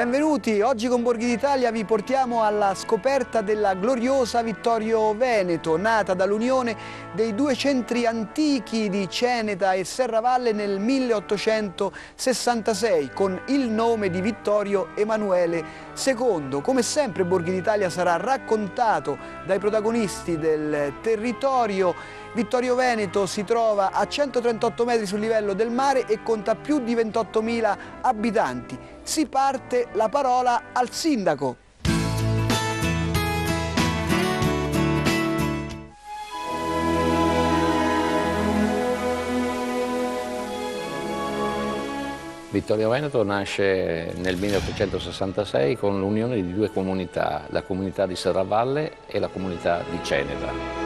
Benvenuti, oggi con Borghi d'Italia vi portiamo alla scoperta della gloriosa Vittorio Veneto, nata dall'unione dei due centri antichi di Ceneda e Serravalle nel 1866 con il nome di Vittorio Emanuele II. Come sempre Borghi d'Italia sarà raccontato dai protagonisti del territorio. Vittorio Veneto si trova a 138 metri sul livello del mare e conta più di 28.000 abitanti. Si parte, la parola al sindaco. Vittorio Veneto nasce nel 1866 con l'unione di due comunità, la comunità di Serravalle e la comunità di Ceneda.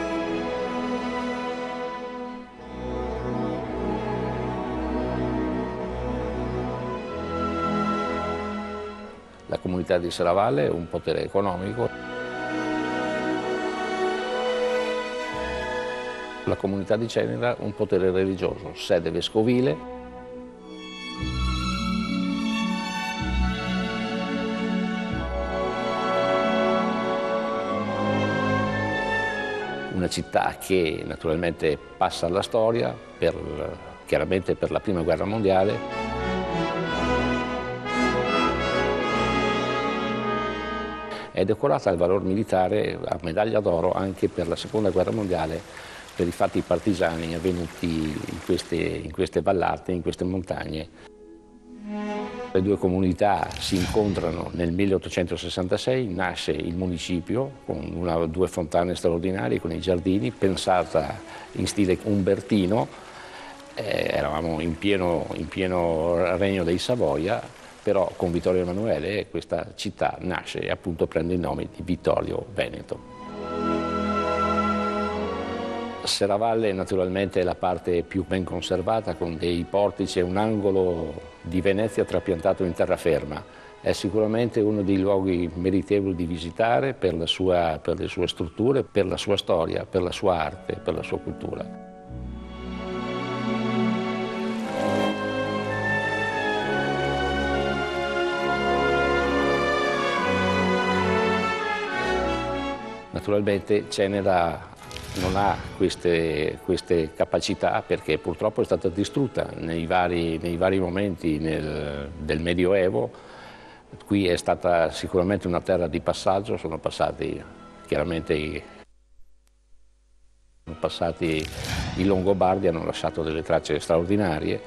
La comunità di Serravalle ha un potere economico. La comunità di Ceneda ha un potere religioso, sede vescovile. Una città che naturalmente passa alla storia, chiaramente per la Prima Guerra Mondiale. È decorata al valor militare a medaglia d'oro anche per la Seconda Guerra Mondiale, per i fatti partigiani avvenuti in queste vallate, in queste montagne. Le due comunità si incontrano nel 1866, nasce il municipio con due fontane straordinarie, con i giardini, pensata in stile umbertino. Eravamo in pieno regno dei Savoia. Però con Vittorio Emanuele questa città nasce e appunto prende il nome di Vittorio Veneto. Serravalle naturalmente è la parte più ben conservata, con dei portici e un angolo di Venezia trapiantato in terraferma. È sicuramente uno dei luoghi meritevoli di visitare per le sue strutture, per la sua storia, per la sua arte, per la sua cultura. Naturalmente Ceneda non ha queste capacità perché purtroppo è stata distrutta nei vari momenti del Medioevo. Qui è stata sicuramente una terra di passaggio, sono passati i Longobardi, hanno lasciato delle tracce straordinarie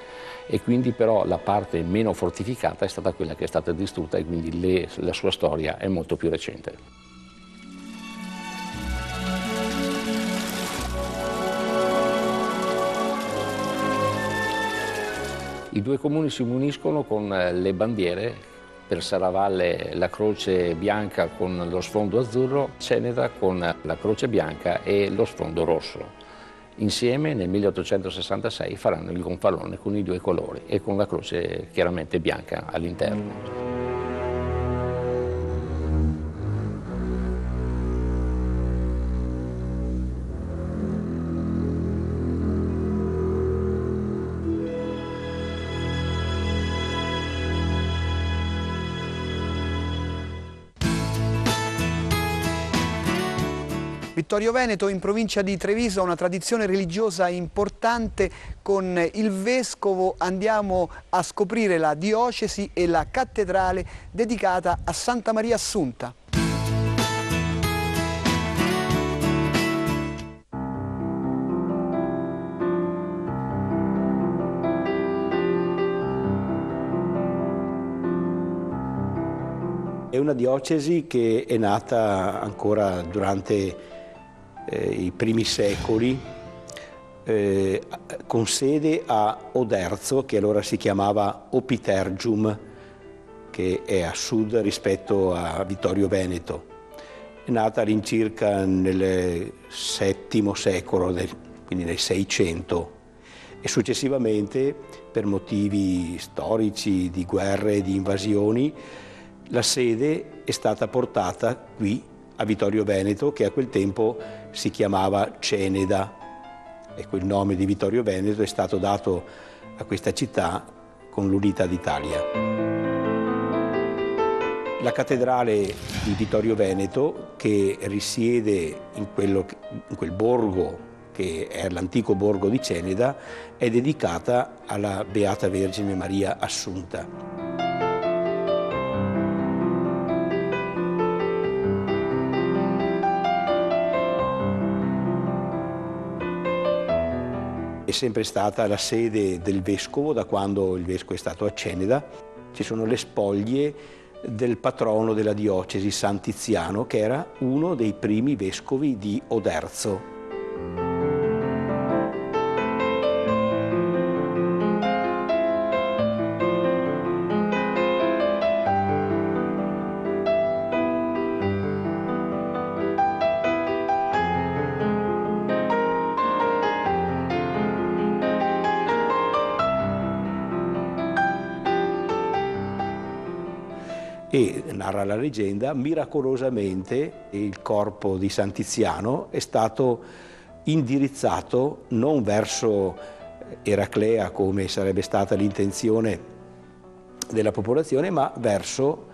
e quindi però la parte meno fortificata è stata quella che è stata distrutta e quindi la sua storia è molto più recente. I due comuni si uniscono con le bandiere, per Serravalle la croce bianca con lo sfondo azzurro, Ceneda con la croce bianca e lo sfondo rosso. Insieme nel 1866 faranno il gonfalone con i due colori e con la croce chiaramente bianca all'interno. Vittorio Veneto in provincia di Treviso ha una tradizione religiosa importante. Con il vescovo andiamo a scoprire la diocesi e la cattedrale dedicata a Santa Maria Assunta. È una diocesi che è nata ancora durante i primi secoli, con sede a Oderzo, che allora si chiamava Opitergium, che è a sud rispetto a Vittorio Veneto. È nata all'incirca nel VII secolo, quindi nel 600, e successivamente, per motivi storici, di guerre, di invasioni, la sede è stata portata qui a Vittorio Veneto, che a quel tempo si chiamava Ceneda. Ecco, il nome di Vittorio Veneto è stato dato a questa città con l'Unità d'Italia. La cattedrale di Vittorio Veneto, che risiede in quel borgo che è l'antico borgo di Ceneda, è dedicata alla Beata Vergine Maria Assunta. È sempre stata la sede del vescovo da quando il vescovo è stato a Ceneda. Ci sono le spoglie del patrono della diocesi, San Tiziano, che era uno dei primi vescovi di Oderzo. E narra la leggenda, miracolosamente il corpo di San Tiziano è stato indirizzato non verso Eraclea, come sarebbe stata l'intenzione della popolazione, ma verso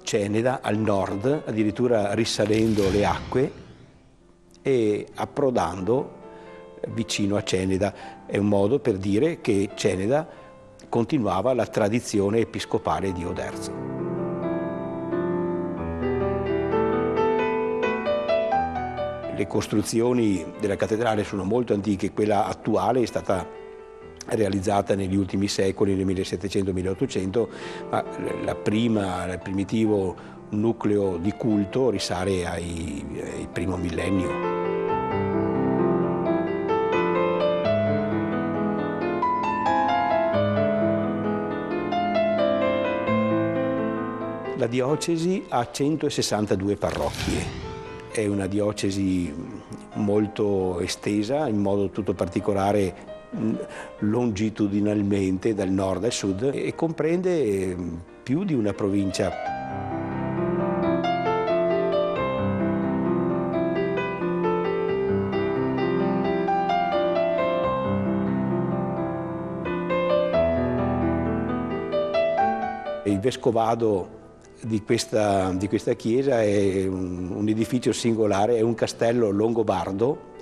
Ceneda al nord, addirittura risalendo le acque e approdando vicino a Ceneda. È un modo per dire che Ceneda continuava la tradizione episcopale di Oderzo. Le costruzioni della cattedrale sono molto antiche, quella attuale è stata realizzata negli ultimi secoli, nel 1700-1800, ma il primitivo nucleo di culto risale al primo millennio. La diocesi ha 162 parrocchie. È una diocesi molto estesa, in modo tutto particolare longitudinalmente dal nord al sud, e comprende più di una provincia. Il vescovado di questa chiesa è un edificio singolare, è un castello longobardo.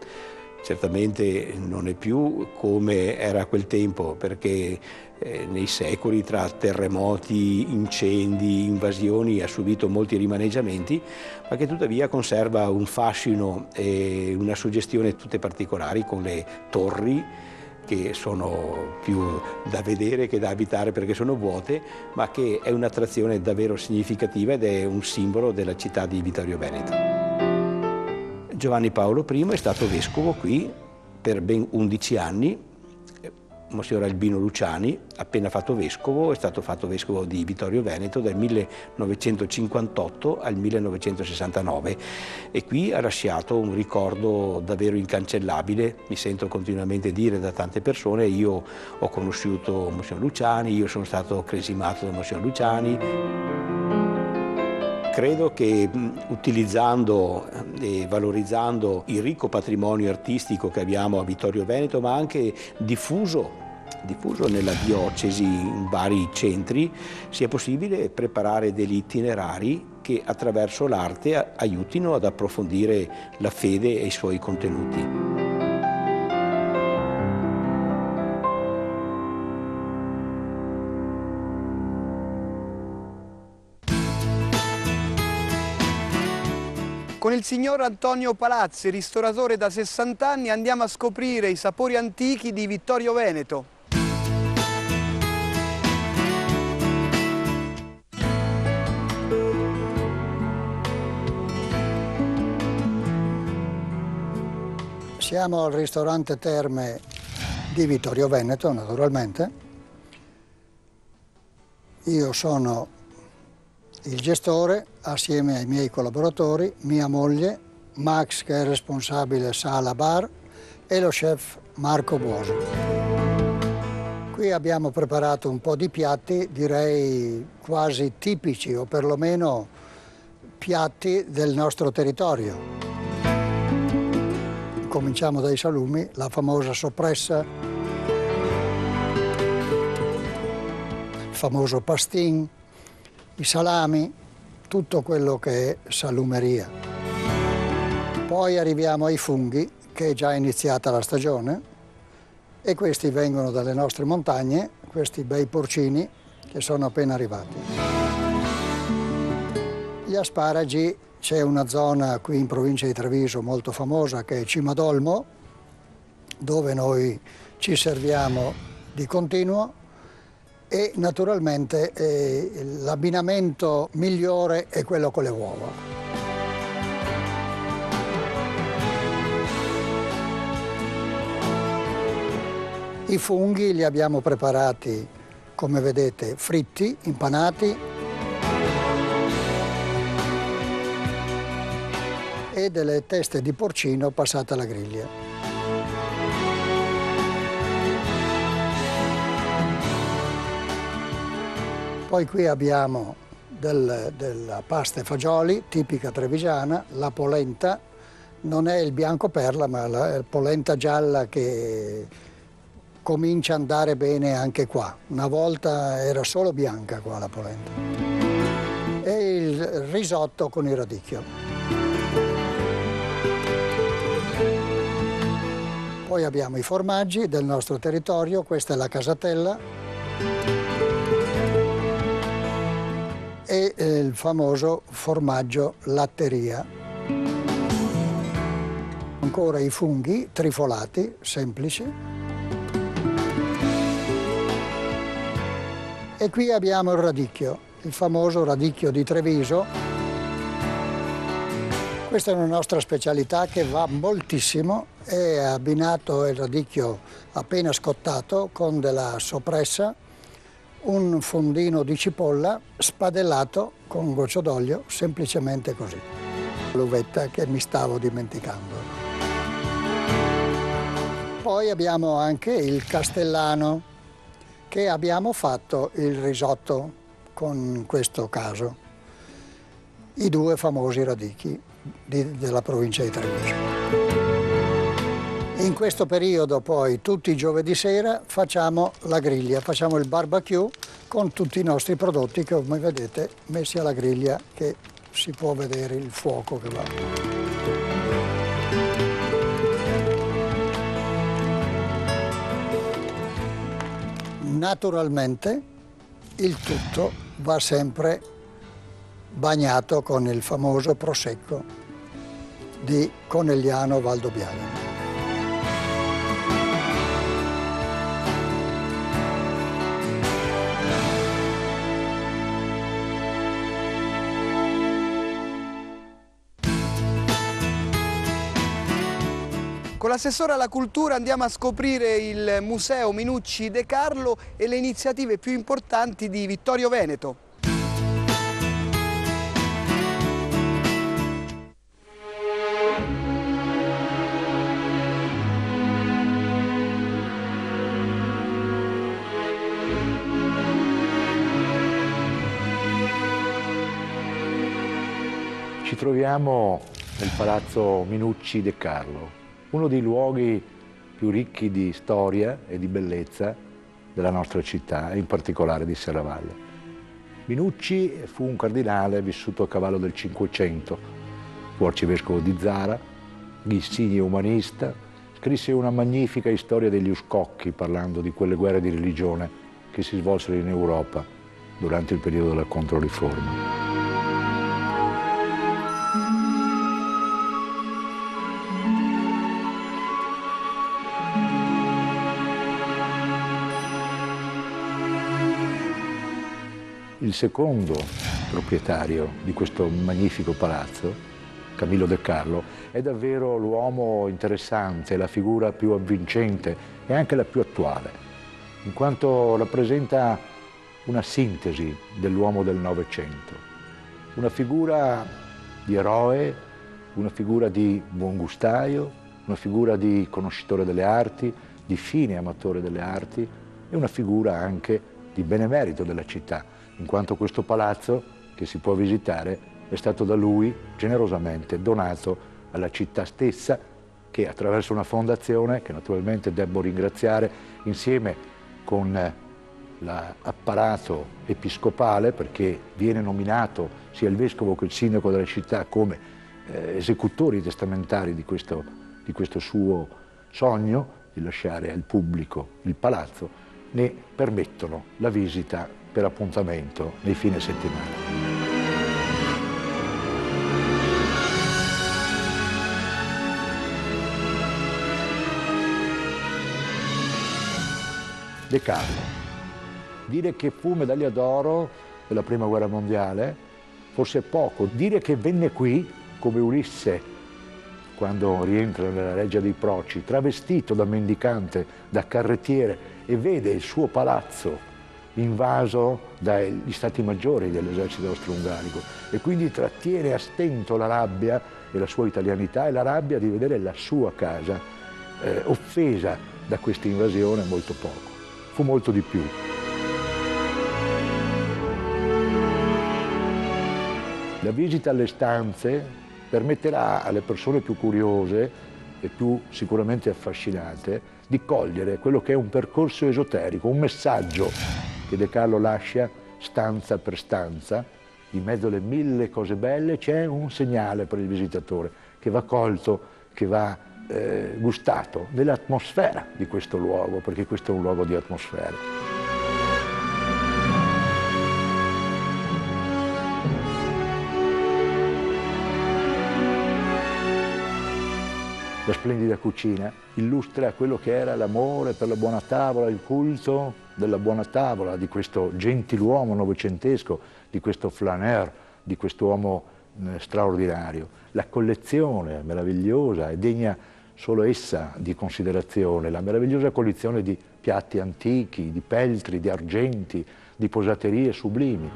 Certamente non è più come era a quel tempo, perché nei secoli tra terremoti, incendi, invasioni ha subito molti rimaneggiamenti, ma che tuttavia conserva un fascino e una suggestione tutte particolari, con le torri che sono più da vedere che da abitare perché sono vuote, ma che è un'attrazione davvero significativa ed è un simbolo della città di Vittorio Veneto. Giovanni Paolo I è stato vescovo qui per ben 11 anni. Monsignor Albino Luciani, appena fatto vescovo, è stato fatto vescovo di Vittorio Veneto dal 1958 al 1969 e qui ha lasciato un ricordo davvero incancellabile. Mi sento continuamente dire da tante persone: io ho conosciuto Monsignor Luciani, io sono stato cresimato da Monsignor Luciani. Credo che utilizzando e valorizzando il ricco patrimonio artistico che abbiamo a Vittorio Veneto, ma anche diffuso nella diocesi in vari centri, sia possibile preparare degli itinerari che attraverso l'arte aiutino ad approfondire la fede e i suoi contenuti. Con il signor Antonio Palazzi, ristoratore da 60 anni, andiamo a scoprire i sapori antichi di Vittorio Veneto. Siamo al ristorante Terme di Vittorio Veneto, naturalmente. Io sono il gestore, assieme ai miei collaboratori, mia moglie, Max, che è responsabile sala bar, e lo chef Marco Buoso. Qui abbiamo preparato un po' di piatti, direi quasi tipici, o perlomeno piatti del nostro territorio. Cominciamo dai salumi, la famosa soppressa, il famoso pastin, i salami, tutto quello che è salumeria. Poi arriviamo ai funghi, che è già iniziata la stagione, e questi vengono dalle nostre montagne, questi bei porcini che sono appena arrivati. Gli asparagi, c'è una zona qui in provincia di Treviso molto famosa che è Cimadolmo, dove noi ci serviamo di continuo, e naturalmente l'abbinamento migliore è quello con le uova. I funghi li abbiamo preparati, come vedete, fritti, impanati, e delle teste di porcino passate alla griglia. Poi qui abbiamo della pasta e fagioli, tipica trevigiana, la polenta, non è il bianco perla, ma la polenta gialla che comincia ad andare bene anche qua. Una volta era solo bianca qua la polenta. E il risotto con il radicchio. Poi abbiamo i formaggi del nostro territorio, questa è la casatella e il famoso formaggio latteria. Ancora i funghi trifolati, semplici. E qui abbiamo il radicchio, il famoso radicchio di Treviso. Questa è una nostra specialità che va moltissimo, è abbinato il radicchio appena scottato con della soppressa, un fondino di cipolla spadellato con un goccio d'olio, semplicemente così. L'uvetta che mi stavo dimenticando. Poi abbiamo anche il castellano, che abbiamo fatto il risotto con questo caso, i due famosi radicchi della provincia di Treviso. In questo periodo poi tutti i giovedì sera facciamo la griglia, facciamo il barbecue con tutti i nostri prodotti che come vedete messi alla griglia, che si può vedere il fuoco che va. Naturalmente il tutto va sempre bagnato con il famoso prosecco di Conegliano Valdobbiadene. Con l'assessore alla cultura andiamo a scoprire il Museo Minucci De Carlo e le iniziative più importanti di Vittorio Veneto. Ci troviamo nel Palazzo Minucci De Carlo, uno dei luoghi più ricchi di storia e di bellezza della nostra città, e in particolare di Serravalle. Minucci fu un cardinale vissuto a cavallo del Cinquecento, fu arcivescovo di Zara, insigne umanista, scrisse una magnifica storia degli Uscocchi parlando di quelle guerre di religione che si svolsero in Europa durante il periodo della Controriforma. Il secondo proprietario di questo magnifico palazzo, Camillo De Carlo, è davvero l'uomo interessante, la figura più avvincente e anche la più attuale, in quanto rappresenta una sintesi dell'uomo del Novecento, una figura di eroe, una figura di buongustaio, una figura di conoscitore delle arti, di fine amatore delle arti e una figura anche di benemerito della città, in quanto questo palazzo che si può visitare è stato da lui generosamente donato alla città stessa, che attraverso una fondazione, che naturalmente debbo ringraziare, insieme con l'apparato episcopale, perché viene nominato sia il vescovo che il sindaco della città come esecutori testamentari di questo suo sogno di lasciare al pubblico il palazzo, ne permettono la visita per appuntamento nei fine settimana. De Carlo. Dire che fu medaglia d'oro della Prima Guerra Mondiale forse è poco. Dire che venne qui, come Ulisse, quando rientra nella Reggia dei Proci, travestito da mendicante, da carrettiere, e vede il suo palazzo invaso dagli stati maggiori dell'esercito austro-ungarico, e quindi trattiene a stento la rabbia e la sua italianità e la rabbia di vedere la sua casa offesa da questa invasione, molto poco. Fu molto di più. La visita alle stanze permetterà alle persone più curiose e più sicuramente affascinate di cogliere quello che è un percorso esoterico, un messaggio che De Carlo lascia stanza per stanza. In mezzo alle 1000 cose belle c'è un segnale per il visitatore che va colto, che va gustato nell'atmosfera di questo luogo, perché questo è un luogo di atmosfera. La splendida cucina illustra quello che era l'amore per la buona tavola, il culto della buona tavola, di questo gentiluomo novecentesco, di questo flaneur, di quest'uomo straordinario. La collezione meravigliosa e degna solo essa di considerazione, la meravigliosa collezione di piatti antichi, di peltri, di argenti, di posaterie sublimi.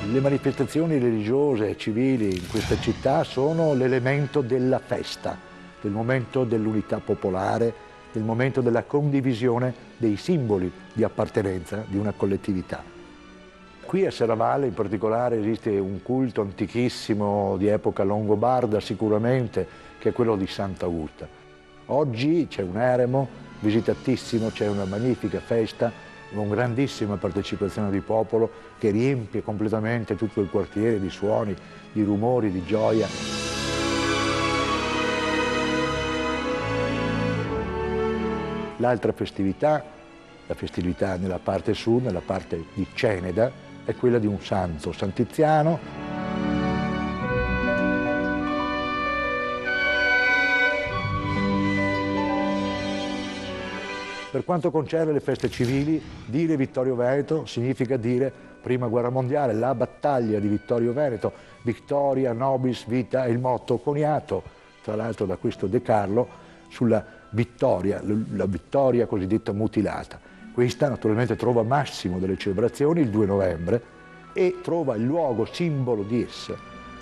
Le manifestazioni religiose e civili in questa città sono l'elemento della festa, del momento dell'unità popolare, del momento della condivisione dei simboli di appartenenza di una collettività. Qui a Serravalle in particolare esiste un culto antichissimo di epoca longobarda sicuramente, che è quello di Sant'Augusta. Oggi c'è un eremo visitatissimo, c'è una magnifica festa, con grandissima partecipazione di popolo che riempie completamente tutto il quartiere di suoni, di rumori, di gioia. L'altra festività, la festività nella parte sud, nella parte di Ceneda, è quella di un santo, Sant'Iziano. Per quanto concerne le feste civili, dire Vittorio Veneto significa dire Prima Guerra Mondiale, la battaglia di Vittorio Veneto, Victoria Nobis Vita è il motto coniato, tra l'altro da questo De Carlo, sulla vittoria, la vittoria cosiddetta mutilata. Questa naturalmente trova massimo delle celebrazioni il 2 novembre e trova il luogo simbolo di essa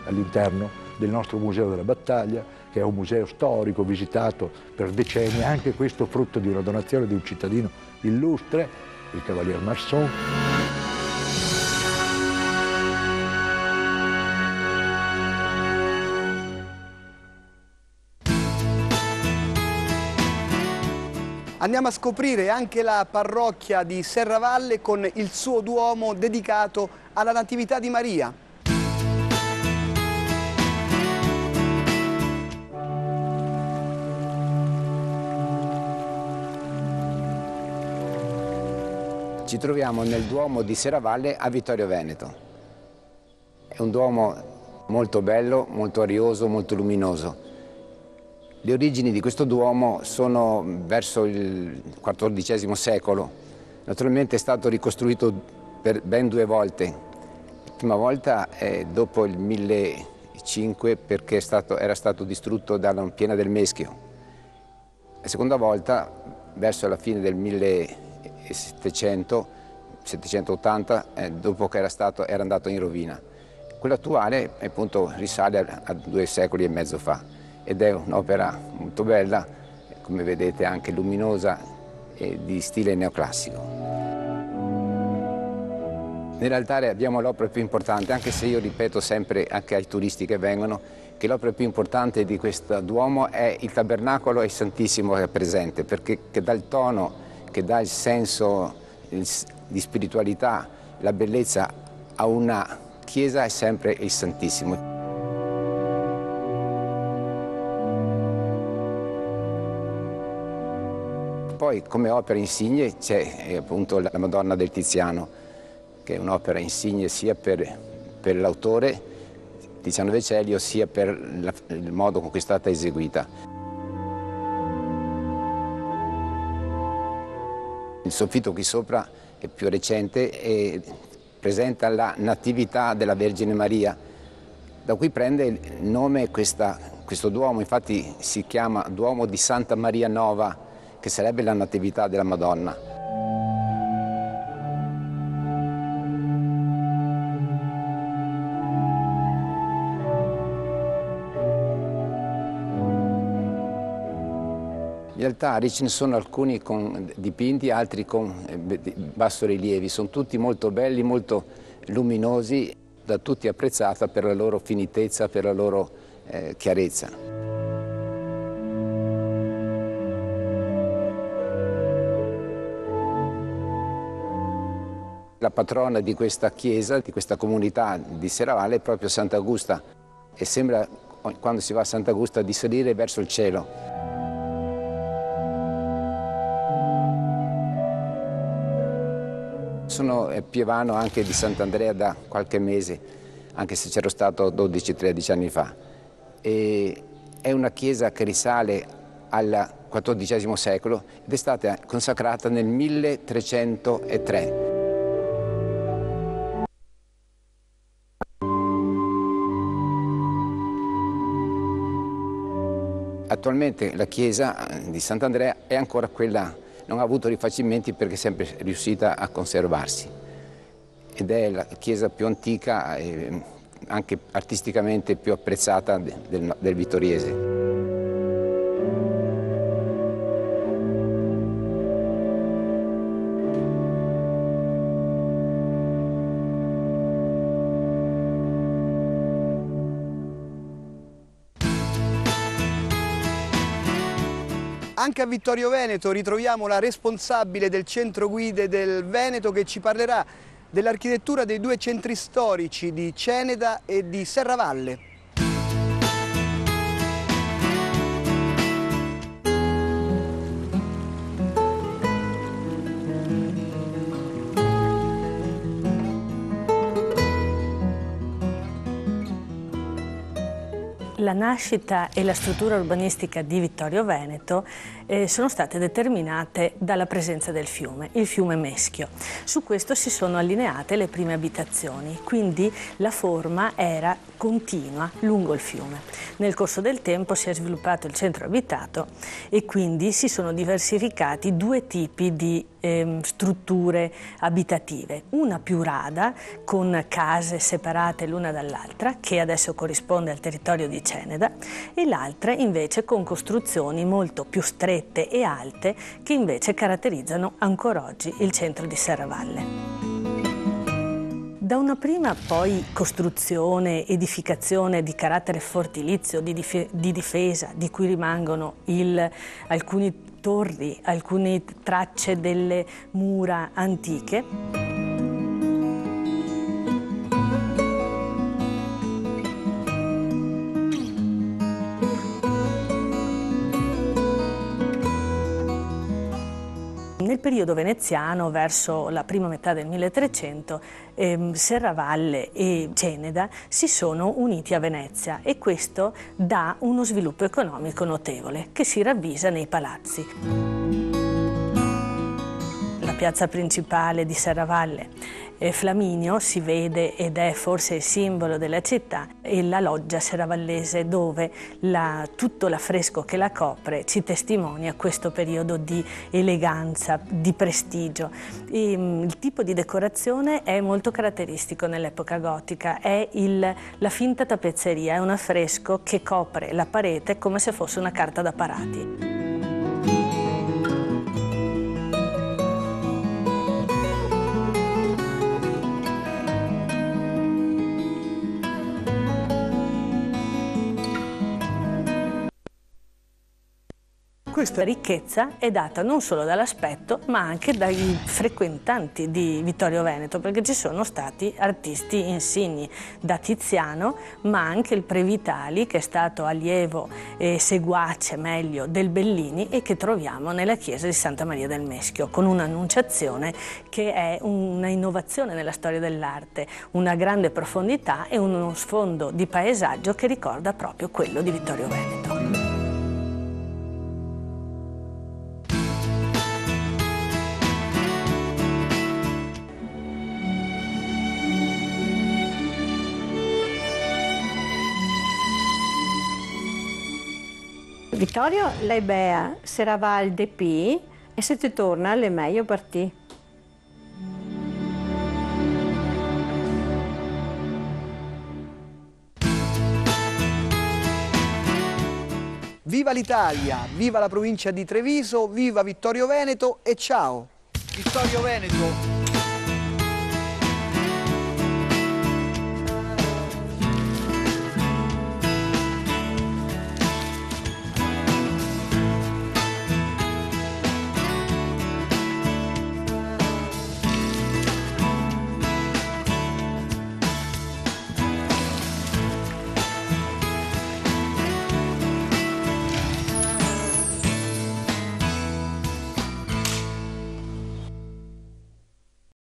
all'interno del nostro Museo della Battaglia, che è un museo storico visitato per decenni, anche questo frutto di una donazione di un cittadino illustre, il Cavalier Marson. Andiamo a scoprire anche la parrocchia di Serravalle con il suo duomo dedicato alla Natività di Maria. Ci troviamo nel Duomo di Serravalle a Vittorio Veneto. È un duomo molto bello, molto arioso, molto luminoso. Le origini di questo duomo sono verso il XIV secolo. Naturalmente è stato ricostruito per ben 2 volte. La prima volta è dopo il 1500 perché era stato distrutto dalla piena del Meschio. La seconda volta verso la fine del 1700 1780, dopo che era andato in rovina. Quello attuale appunto risale a 2 secoli e mezzo fa ed è un'opera molto bella, come vedete anche luminosa e di stile neoclassico. Nell'altare abbiamo l'opera più importante, anche se io ripeto sempre anche ai turisti che vengono che l'opera più importante di questo Duomo è il tabernacolo e il Santissimo che è presente, perché che dà il tono, che dà il senso di spiritualità, la bellezza a una chiesa è sempre il Santissimo. Poi come opera insigne c'è appunto la Madonna del Tiziano, che è un'opera insigne sia per l'autore, Tiziano Vecellio, sia per il modo con cui è stata eseguita. Il soffitto qui sopra è più recente e presenta la Natività della Vergine Maria, da cui prende il nome questo Duomo, infatti si chiama Duomo di Santa Maria Nova, che sarebbe la Natività della Madonna. Gli altari ce ne sono alcuni con dipinti, altri con bassorilievi, sono tutti molto belli, molto luminosi, da tutti apprezzata per la loro finitezza, per la loro chiarezza. La patrona di questa chiesa, di questa comunità di Serravalle è proprio Sant'Augusta e sembra, quando si va a Sant'Augusta, di salire verso il cielo. Sono pievano anche di Sant'Andrea da qualche mese, anche se c'ero stato 12-13 anni fa. E è una chiesa che risale al XIV secolo ed è stata consacrata nel 1303. Attualmente la chiesa di Sant'Andrea è ancora quella, non ha avuto rifacimenti perché è sempre riuscita a conservarsi ed è la chiesa più antica e anche artisticamente più apprezzata del vittoriese. Anche a Vittorio Veneto ritroviamo la responsabile del centro guide del Veneto che ci parlerà dell'architettura dei 2 centri storici di Ceneda e di Serravalle. La nascita e la struttura urbanistica di Vittorio Veneto sono state determinate dalla presenza del fiume, il fiume Meschio. Su questo si sono allineate le prime abitazioni, quindi la forma era continua lungo il fiume. Nel corso del tempo si è sviluppato il centro abitato e quindi si sono diversificati 2 tipi di strutture abitative, una più rada con case separate l'una dall'altra che adesso corrisponde al territorio di Ceneda e l'altra invece con costruzioni molto più strette e alte che invece caratterizzano ancora oggi il centro di Serravalle. Da una prima poi costruzione, edificazione di carattere fortilizio, di difesa, di cui rimangono alcuni torri, alcune tracce delle mura antiche. Nel periodo veneziano, verso la prima metà del 1300, Serravalle e Ceneda si sono uniti a Venezia e questo dà uno sviluppo economico notevole che si ravvisa nei palazzi. La piazza principale di Serravalle. Flaminio si vede ed è forse il simbolo della città, e la loggia serravallese, dove tutto l'affresco che la copre ci testimonia questo periodo di eleganza, di prestigio. Il tipo di decorazione è molto caratteristico nell'epoca gotica, è la finta tappezzeria, è un affresco che copre la parete come se fosse una carta da parati. Questa ricchezza è data non solo dall'aspetto, ma anche dai frequentanti di Vittorio Veneto, perché ci sono stati artisti insigni, da Tiziano, ma anche il Previtali, che è stato allievo e seguace meglio del Bellini, e che troviamo nella chiesa di Santa Maria del Meschio, con un'annunciazione che è una innovazione nella storia dell'arte, una grande profondità e uno sfondo di paesaggio che ricorda proprio quello di Vittorio Veneto. Vittorio lei bea Serraval de Pi e se ti torna le meglio per te. Viva l'Italia, viva la provincia di Treviso, viva Vittorio Veneto e ciao! Vittorio Veneto!